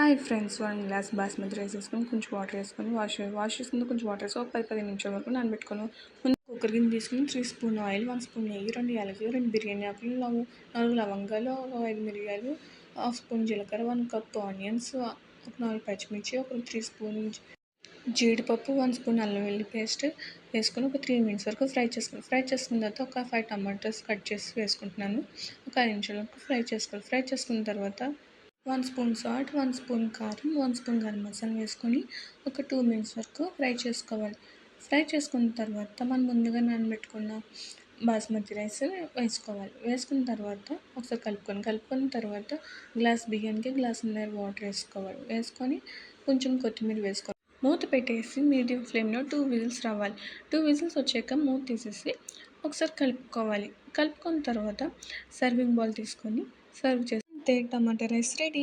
Hi friends, 1 glass basmati rice వేసుకొని కొంచెం water వేసుకొని వాష్ చేసుకుని కొంచెం వాటర్ వేసి ఒక 10-15 నిమిషాల వరకు నానబెట్టుకొని ముందు కుక్కర్ గిన్నె తీసుకుని 3 స్పూన్ ఆయిల్, 1 స్పూన్ నెయ్యి, 2 యాలకులు, 2 బిర్యానీ ఆకులు, 4 లవంగాలు, 5 మిరియాలు, హాఫ్ స్పూన్ జీలకర్ర, 1 కప్ ఆనియన్స్, ఒక 4 పచ్చిమిర్చి, ఒక 3 స్పూన్ జీడిపప్పు, 1 స్పూన్ అల్లం వెల్లుల్లి పేస్ట్ వేసుకొని ఒక 3 మినిట్స్ వరకు ఫ్రై చేసుకున్న తర్వాత ఒక 5 టమాటోస్ కట్ చేసి వేసుకుంటున్నాను. ఒక 5 నిమిషాల వరకు ఫ్రై చేసుకున్న తర్వాత 1 స్పూన్ సాల్ట్, 1 స్పూన్ కారం, 1 స్పూన్ గరం మసాలా వేసుకొని ఒక 2 మినిట్స్ వరకు ఫ్రై చేసుకోవాలి. ఫ్రై చేసుకున్న తర్వాత మనం ముందుగా నానబెట్టుకున్న బాస్మతి రైస్ వేసుకున్న తర్వాత ఒకసారి కలుపుకున్న తర్వాత గ్లాస్ బియ్యానికి గ్లాసున్నర వాటర్ వేసుకొని కొంచెం కొత్తిమీర వేసుకోవాలి. మూత పెట్టేసి మీడియం ఫ్లేమ్లో 2 విజిల్స్ రావాలి. 2 విజిల్స్ వచ్చాక మూత తీసేసి ఒకసారి కలుపుకున్న తర్వాత సర్వింగ్ బౌల్ తీసుకొని సర్వ్ చేసి టమాటా రైస్ రెడీ.